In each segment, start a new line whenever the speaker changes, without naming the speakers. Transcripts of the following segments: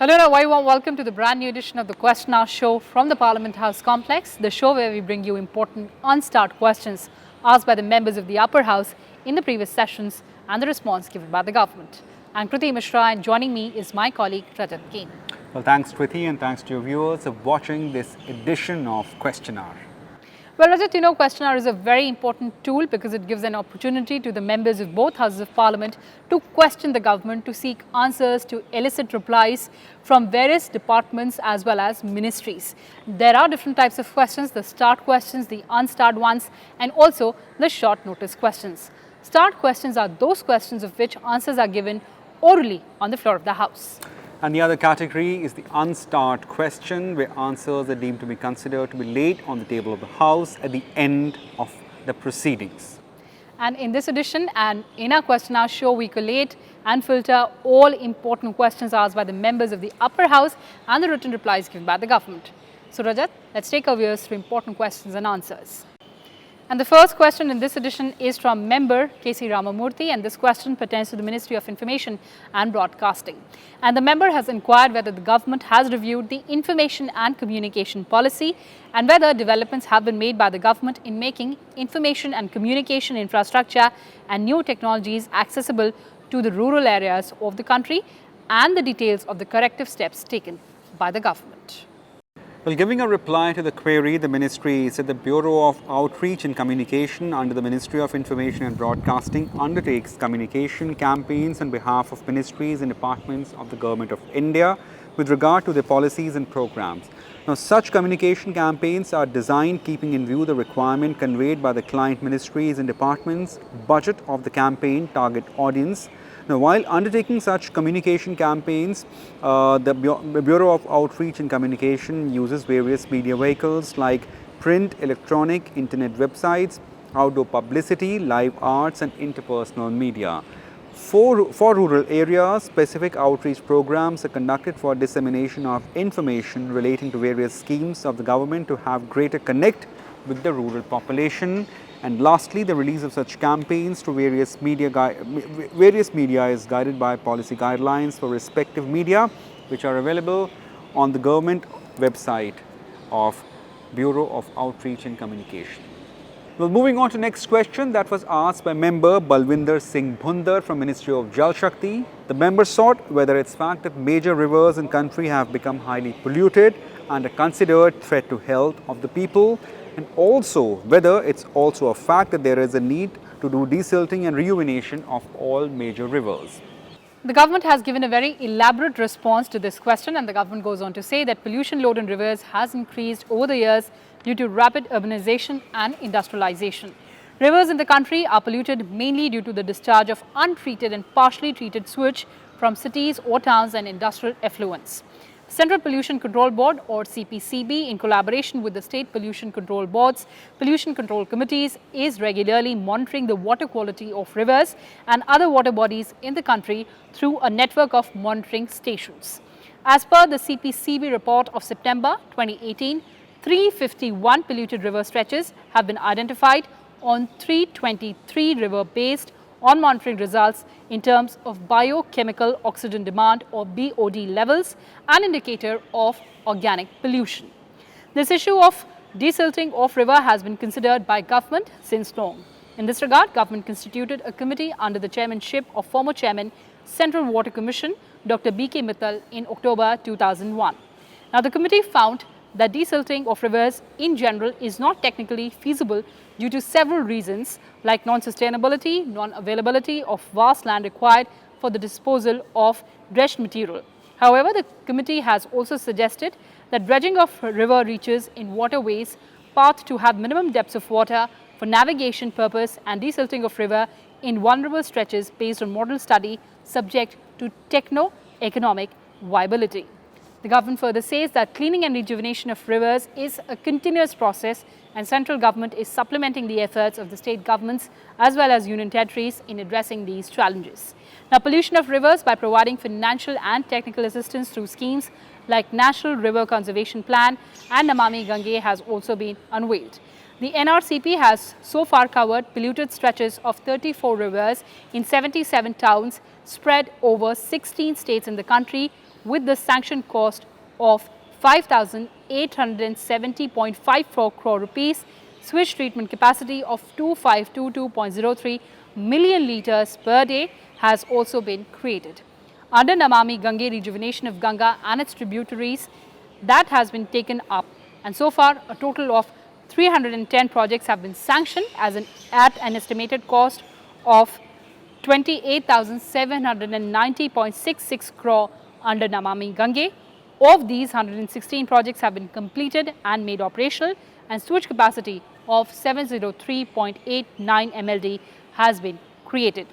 Hello and a very warm welcome to the brand new edition of the Question Hour show from the Parliament House complex, the show where we bring you important unstarred questions asked by the members of the upper house in the previous sessions and the response given by the government. I'm Kriti Mishra and joining me is my colleague Rajat Kain.
Well, thanks Kriti and thanks to your viewers for watching this edition of Question Hour.
Well, Rajat, Question Hour is a very important tool because it gives an opportunity to the members of both houses of parliament to question the government, to seek answers, to elicit replies from various departments as well as ministries. There are different types of questions, the start questions, the unstarred ones, and also the short notice questions. Start questions are those questions of which answers are given orally on the floor of the House.
And the other category is the unstarred question, where answers are deemed to be considered to be laid on the table of the House at the end of the proceedings.
And in this edition and in our Question Hour show, we collate and filter all important questions asked by the members of the upper house and the written replies given by the government. So Rajat, let's take our viewers through important questions and answers. And the first question in this edition is from member K.C. Ramamurthy, and this question pertains to the Ministry of Information and Broadcasting. And the member has inquired whether the government has reviewed the information and communication policy and whether developments have been made by the government in making information and communication infrastructure and new technologies accessible to the rural areas of the country and the details of the corrective steps taken by the government.
Well, giving a reply to the query, the ministry said the Bureau of Outreach and Communication under the Ministry of Information and Broadcasting undertakes communication campaigns on behalf of ministries and departments of the Government of India with regard to their policies and programs. Now, such communication campaigns are designed keeping in view the requirement conveyed by the client ministries and departments, budget of the campaign, target audience. Now, while undertaking such communication campaigns, the Bureau of Outreach and Communication uses various media vehicles like print, electronic, internet websites, outdoor publicity, live arts and interpersonal media. For rural areas, specific outreach programs are conducted for dissemination of information relating to various schemes of the government to have greater connect with the rural population. And lastly, the release of such campaigns to various media is guided by policy guidelines for respective media, which are available on the government website of Bureau of Outreach and Communication. Well, moving on to next question that was asked by member Balwinder Singh Bhunder from Ministry of Jal Shakti. The member sought whether it's fact that major rivers in country have become highly polluted and a considered threat to health of the people, and also whether it's also a fact that there is a need to do desilting and rejuvenation of all major rivers.
The government has given a very elaborate response to this question, and the government goes on to say that pollution load in rivers has increased over the years due to rapid urbanization and industrialization. Rivers in the country are polluted mainly due to the discharge of untreated and partially treated sewage from cities or towns and industrial effluents. Central Pollution Control Board, or CPCB, in collaboration with the state pollution control boards, pollution control committees, is regularly monitoring the water quality of rivers and other water bodies in the country through a network of monitoring stations. As per the CPCB report of September 2018, 351 polluted river stretches have been identified on 323 river-based on monitoring results in terms of biochemical oxygen demand, or BOD levels, an indicator of organic pollution. This issue of desilting of river has been considered by government since long. In this regard, government constituted a committee under the chairmanship of former chairman, Central Water Commission, Dr. B.K. Mittal, in October 2001. Now, the committee found that desilting of rivers in general is not technically feasible due to several reasons like non-sustainability, non-availability of vast land required for the disposal of dredged material. However, the committee has also suggested that dredging of river reaches in waterways path to have minimum depths of water for navigation purpose and desilting of river in vulnerable stretches based on model study subject to techno-economic viability. The government further says that cleaning and rejuvenation of rivers is a continuous process, and central government is supplementing the efforts of the state governments as well as union territories in addressing these challenges. Now, pollution of rivers by providing financial and technical assistance through schemes like National River Conservation Plan and Namami Gange has also been unveiled. The NRCP has so far covered polluted stretches of 34 rivers in 77 towns spread over 16 states in the country with the sanctioned cost of 5,870.54 crore rupees. Sewage treatment capacity of 2522.03 million litres per day has also been created. Under Namami Gange rejuvenation of Ganga and its tributaries, that has been taken up, and so far a total of 310 projects have been sanctioned at an estimated cost of 28,790.66 crore under Namami Gange. Of these, 116 projects have been completed and made operational, and sewage capacity of 703.89 MLD has been created.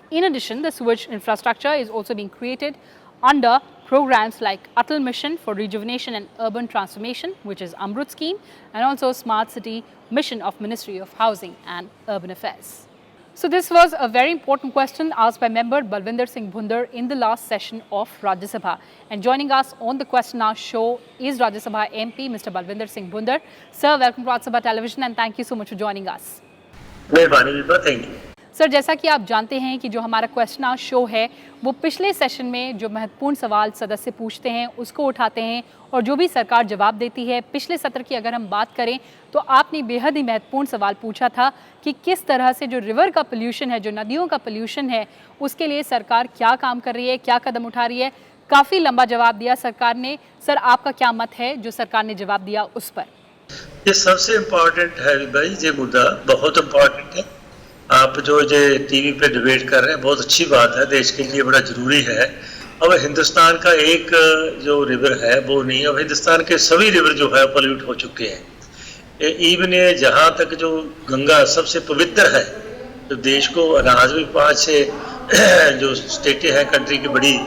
In addition, the sewage infrastructure is also being created under programs like Atal Mission for Rejuvenation and Urban Transformation, which is Amrut scheme, and also Smart City Mission of Ministry of Housing and Urban Affairs. So this was a very important question asked by member Balwinder Singh Bhunder in the last session of Rajya Sabha. And joining us on the question hour show is Rajya Sabha MP Mr. Balwinder Singh Bhunder. Sir, welcome to Rajya Sabha Television and thank you so much for joining us.
Thank you.
Sir, जैसा कि आप जानते हैं कि जो हमारा question our show है वो पिछले सेशन में जो महत्वपूर्ण सवाल सदस्य पूछते हैं उसको उठाते हैं और जो भी सरकार जवाब देती है। पिछले सत्र की अगर हम बात करें तो आपने बेहद ही महत्वपूर्ण सवाल पूछा था कि किस तरह से जो रिवर का पोल्यूशन है, जो नदियों का पोल्यूशन है, उसके लिए सरकार क्या काम कर रही है, क्या कदम उठा रही है। काफ़ी लंबा जवाब दिया सरकार ने। सर, आपका क्या मत है जो सरकार ने जवाब दिया उस पर?
ये सबसे इम्पोर्टेंट है भाई, ये मुद्दा बहुत इम्पोर्टेंट है। आप जो टीवी पे डिबेट कर रहे हैं बहुत अच्छी बात है, देश के लिए बड़ा जरूरी है। अब हिंदुस्तान का एक जो रिवर है वो नहीं, अब हिंदुस्तान के सभी रिवर जो है पोल्यूट हो चुके हैं। इवन ये जहाँ तक जो गंगा सबसे पवित्र है, तो देश को अनाज भी 5-6 जो स्टेटें हैं कंट्री की बड़ी,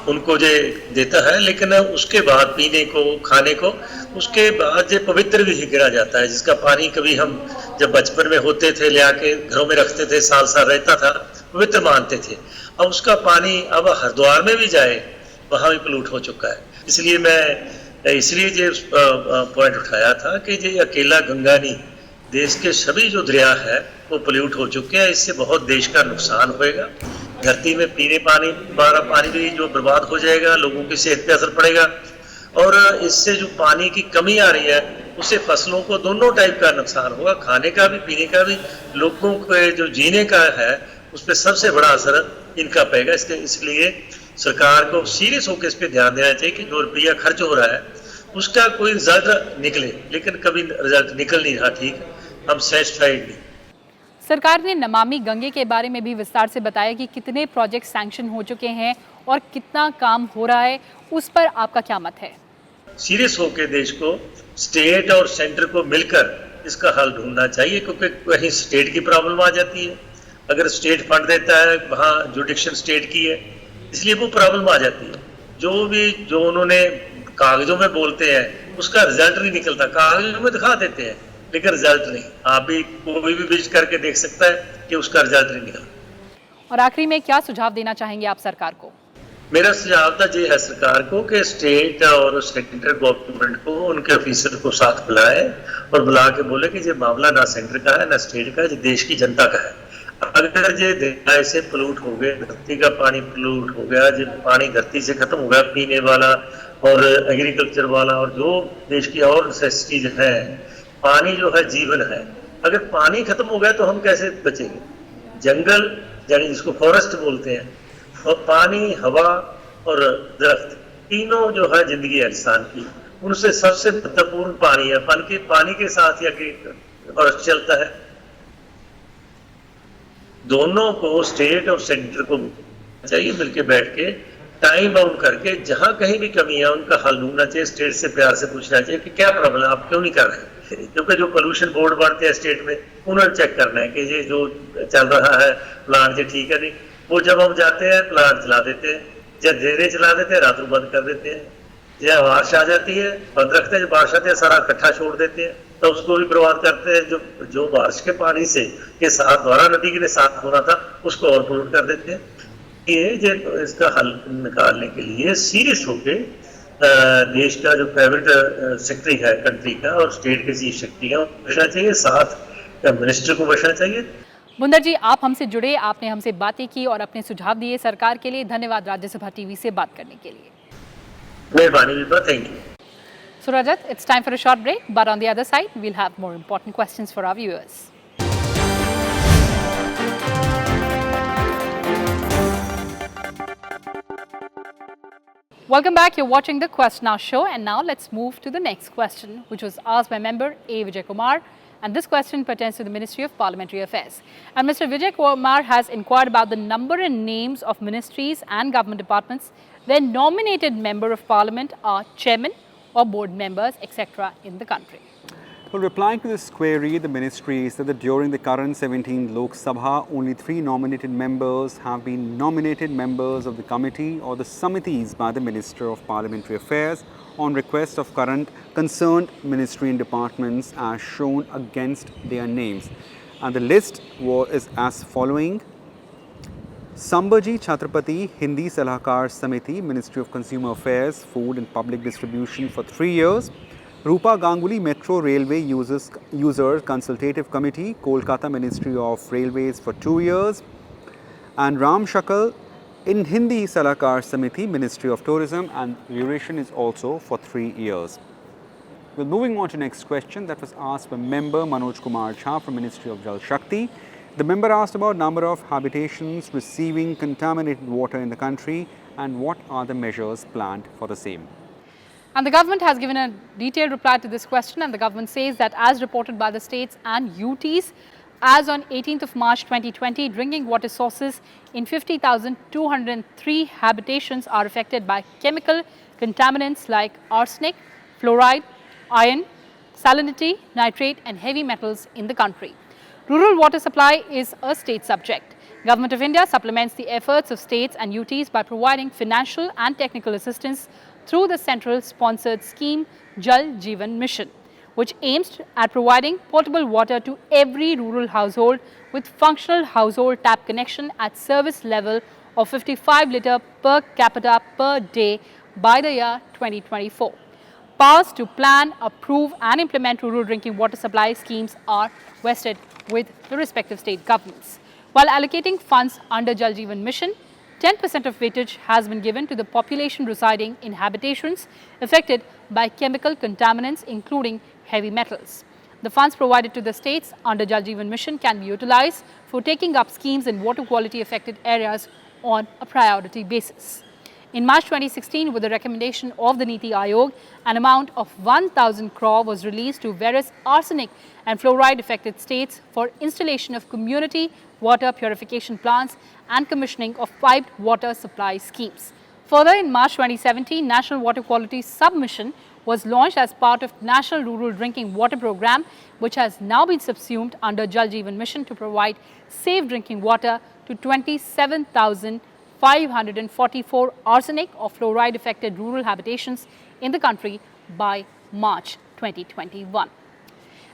उनको जो देता है, लेकिन उसके बाद पीने को, खाने को, उसके बाद जो पवित्र भी गिरा जाता है, जिसका पानी कभी हम जब बचपन में होते थे ले आके घरों में रखते थे, साल साल रहता था, पवित्र मानते थे। अब उसका पानी अब हरिद्वार में भी जाए वहाँ भी पोल्यूट हो चुका है। इसलिए ये पॉइंट उठाया था कि ये अकेला गंगा नहीं, देश के सभी जो दरिया है वो पोल्यूट हो चुके हैं। इससे बहुत देश का नुकसान होएगा। धरती में पीने वाला पानी भी जो बर्बाद हो जाएगा, लोगों की सेहत पे असर पड़ेगा, और इससे जो पानी की कमी आ रही है उससे फसलों को दोनों टाइप का नुकसान होगा, खाने का भी, पीने का भी, लोगों के जो जीने का है उस पर सबसे बड़ा असर इनका पड़ेगा। इसलिए सरकार को सीरियस होकर इस पर ध्यान देना चाहिए कि जो रुपया खर्च हो रहा है उसका कोई रिजल्ट निकले, लेकिन कभी रिजल्ट निकल नहीं रहा। ठीक, हम सेटिस्फाइड नहीं।
सरकार ने नमामि गंगे के बारे में भी विस्तार से बताया कि कितने प्रोजेक्ट सैंक्शन हो चुके हैं और कितना काम हो रहा है, उस पर आपका क्या मत है?
सीरियस होकर देश को, स्टेट और सेंटर को मिलकर इसका हल ढूंढना चाहिए, क्योंकि कहीं स्टेट की प्रॉब्लम आ जाती है। अगर स्टेट फंड देता है, वहाँ जुडिक्शन स्टेट की है, इसलिए वो प्रॉब्लम आ जाती है। जो उन्होंने कागजों में बोलते हैं उसका रिजल्ट नहीं निकलता, कागजों में दिखा देते हैं लेकिन रिजल्ट नहीं। आप भी कोई भी विजिट करके देख सकता है कि उसका रिजल्ट नहीं निकला।
और आखिरी में क्या सुझाव देना चाहेंगे आप सरकार को?
मेरा सुझाव था ये है सरकार को कि स्टेट और सेंट्रल गवर्नमेंट को, उनके ऑफिसर को साथ बुलाए और बुला के बोले कि ये मामला ना सेंटर का है ना स्टेट का है, ये देश की जनता का है। अगर ये ऐसे पोल्यूट हो गए, धरती का पानी पोल्यूट हो गया, जो पानी धरती से खत्म हो गया, पीने वाला और एग्रीकल्चर वाला, और जो देश की और नेसेसिटीज है, पानी जो है जीवन है। अगर पानी खत्म हो गया तो हम कैसे बचेंगे? जंगल यानी जिसको फॉरेस्ट बोलते हैं, और पानी, हवा और दरख्त, तीनों जो है जिंदगी है इंसान की, उनसे सबसे महत्वपूर्ण पानी है। पानी के साथ ही आगे फॉरेस्ट चलता है। दोनों को, स्टेट और सेंटर को चाहिए मिलके बैठ के टाइम बाउंड करके जहां कहीं भी कमी है उनका हल ढूंढना चाहिए। स्टेट से प्यार से पूछना चाहिए कि क्या प्रॉब्लम है, आप क्यों नहीं कर रहे? क्योंकि जो पोल्यूशन बोर्ड बढ़ते हैं स्टेट में, उन्हें चेक करना है कि ये जो चल रहा है प्लांट ये ठीक है नहीं। वो जब हम जाते हैं प्लांट चला देते हैं, जब धीरे चला देते हैं, रात को बंद कर देते हैं। जब बारिश आ जाती है बंद रखते हैं, जब बारिश आती है सारा इकट्ठा छोड़ देते हैं, तो उसको भी बर्बाद करते हैं। जो बारिश के पानी से के साथ द्वारा नदी के साथ होना था उसको और पोल्यूट कर देते हैं। ये इसका हल निकालने के लिए सीरियस होके देश का जो प्राइवेट सेक्रेटरी है कंट्री का और स्टेट के चीफ सेक्रेटरी का बचना चाहिए, साथ मिनिस्टर को बचना चाहिए।
भुंदर जी, आप हमसे जुड़े, आपने हमसे बातें की और अपने सुझाव दिए सरकार के लिए। धन्यवाद राज्यसभा टीवी से बात करने के लिए।
मेहरबानी Vibha, thank you.
So Rajat, it's time for a short break, but on the other side, we'll have more important questions for our viewers. Welcome back. You're watching the Question Now show, and now let's move to the next question, which was asked by member A. Vijay Kumar, and this question pertains to the Ministry of Parliamentary Affairs. And Mr. Vijay Kumar has inquired about the number and names of ministries and government departments where nominated member of Parliament are chairmen or board members, etc. in the country.
Well, replying to this query, the ministry said that during the current 17th Lok Sabha, only 3 nominated members have been nominated members of the committee or the samitis by the Minister of Parliamentary Affairs on request of current concerned ministry and departments as shown against their names. And the list is as following. Sambaji Chhatrapati, Hindi Salahkar Samiti, Ministry of Consumer Affairs, Food and Public Distribution for 3 years. Rupa Ganguly, Metro Railway User Consultative Committee, Kolkata Ministry of Railways for 2 years. And Ram Shakal in Hindi Salahkar Samiti, Ministry of Tourism, and duration is also for 3 years. Well, moving on to next question that was asked by member Manoj Kumar Jha from Ministry of Jal Shakti. The member asked about number of habitations receiving contaminated water in the country and what are the measures planned for the same.
And the government has given a detailed reply to this question, and the government says that as reported by the states and UTs, as on 18th of March 2020, drinking water sources in 50,203 habitations are affected by chemical contaminants like arsenic, fluoride, iron, salinity, nitrate and heavy metals in the country. Rural water supply is a state subject. Government of India supplements the efforts of states and UTs by providing financial and technical assistance through the central sponsored scheme Jal Jeevan Mission, which aims at providing potable water to every rural household with functional household tap connection at service level of 55 litre per capita per day by the year 2024. Powers to plan, approve and implement rural drinking water supply schemes are vested with the respective state governments. While allocating funds under Jal Jeevan Mission, 10% of weightage has been given to the population residing in habitations affected by chemical contaminants including heavy metals. The funds provided to the states under Jal Jeevan Mission can be utilized for taking up schemes in water quality affected areas on a priority basis. In March 2016, with the recommendation of the Niti Aayog, an amount of 1,000 crore was released to various arsenic and fluoride affected states for installation of community water purification plants and commissioning of piped water supply schemes. Further, in March 2017, National Water Quality Submission was launched as part of National Rural Drinking Water Program, which has now been subsumed under Jal Jeevan Mission to provide safe drinking water to 27,544 arsenic or fluoride affected rural habitations in the country by March 2021.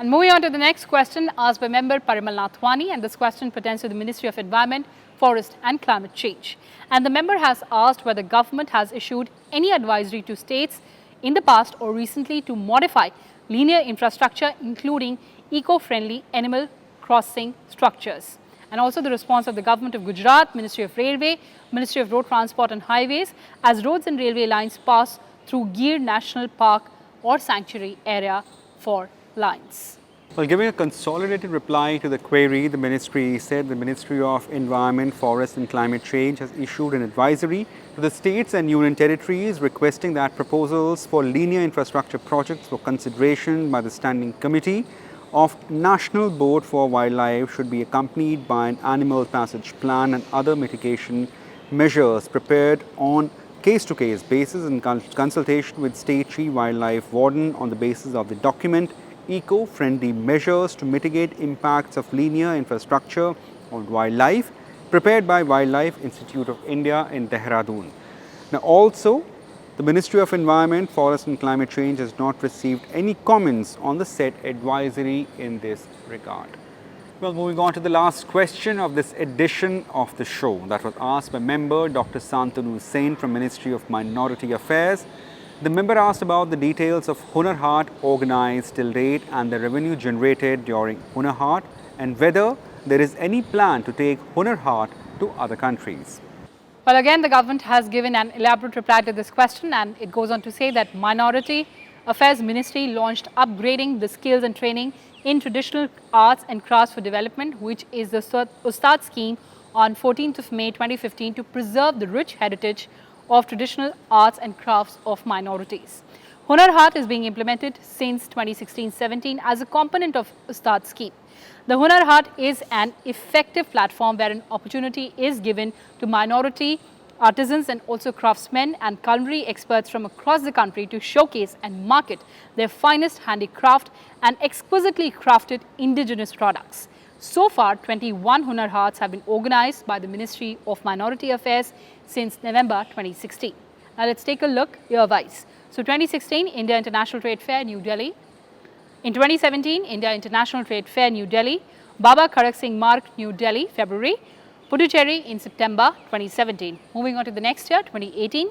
And moving on to the next question asked by member Parimal Nathwani, and this question pertains to the Ministry of Environment, Forest and Climate Change. And the member has asked whether government has issued any advisory to states in the past or recently to modify linear infrastructure including eco-friendly animal crossing structures. And also the response of the Government of Gujarat, Ministry of Railway, Ministry of Road Transport and Highways as roads and railway lines pass through Gir National Park or Sanctuary Area for lines.
Well, giving a consolidated reply to the query, the ministry said the Ministry of Environment, Forest and Climate Change has issued an advisory to the states and union territories requesting that proposals for linear infrastructure projects for consideration by the Standing Committee of National Board for Wildlife should be accompanied by an animal passage plan and other mitigation measures prepared on case-to-case basis in consultation with State Tree Wildlife Warden on the basis of the document Eco-Friendly Measures to Mitigate Impacts of Linear Infrastructure on Wildlife, prepared by Wildlife Institute of India in Dehradun. Now also, the Ministry of Environment, Forest and Climate Change has not received any comments on the said advisory in this regard. Well, moving on to the last question of this edition of the show that was asked by member Dr. Santanu Sen from Ministry of Minority Affairs. The member asked about the details of Hunar Haat organised till date and the revenue generated during Hunar Haat and whether there is any plan to take Hunar Haat to other countries.
Well, again, the government has given an elaborate reply to this question, and it goes on to say that Minority Affairs Ministry launched upgrading the skills and training in traditional arts and crafts for development, which is the Ustad scheme, on 14th of May 2015 to preserve the rich heritage of traditional arts and crafts of minorities. Hunar Haat is being implemented since 2016-17 as a component of Ustad scheme. The Hunar Haat is an effective platform where an opportunity is given to minority artisans and also craftsmen and culinary experts from across the country to showcase and market their finest handicraft and exquisitely crafted indigenous products. So far, 21 Hunar Haats have been organized by the Ministry of Minority Affairs since November 2016. Now let's take a look year-wise. So 2016, India International Trade Fair, New Delhi. In 2017, India International Trade Fair, New Delhi. Baba Khadak Singh Marg, New Delhi, February. Puducherry in September 2017. Moving on to the next year, 2018,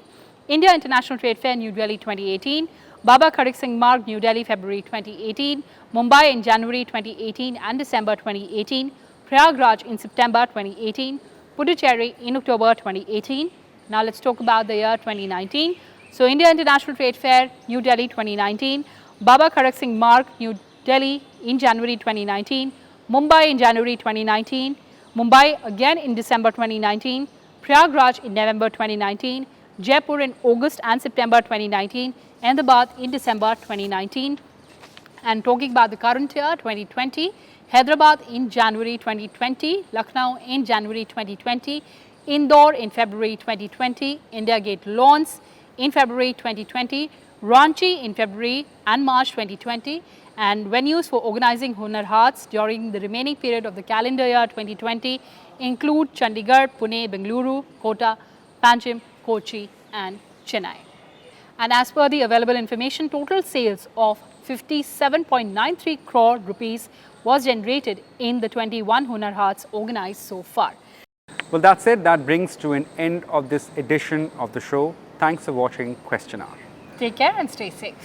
India International Trade Fair, New Delhi 2018. Baba Khadak Singh Marg, New Delhi, February 2018. Mumbai in January 2018 and December 2018. Prayagraj in September 2018. Puducherry in October 2018. Now let's talk about the year 2019. So India International Trade Fair, New Delhi 2019. Baba Khadak Singh Marg, New Delhi in January 2019. Mumbai in January 2019. Mumbai again in December 2019. Prayagraj in November 2019. Jaipur in August and September 2019. Ahmedabad in December 2019. And talking about the current year, 2020, Hyderabad in January 2020, Lucknow in January 2020, Indore in February 2020, India Gate Lawns in February 2020, Ranchi in February and March 2020, and venues for organizing Hunar Haats during the remaining period of the calendar year 2020 include Chandigarh, Pune, Bengaluru, Kota, Panjim, Kochi and Chennai. And as per the available information, total sales of 57.93 crore rupees was generated in the 21 Hunar Haats organized so far.
Well, that's it. That brings to an end of this edition of the show. Thanks for watching Question Hour.
Take care and stay safe.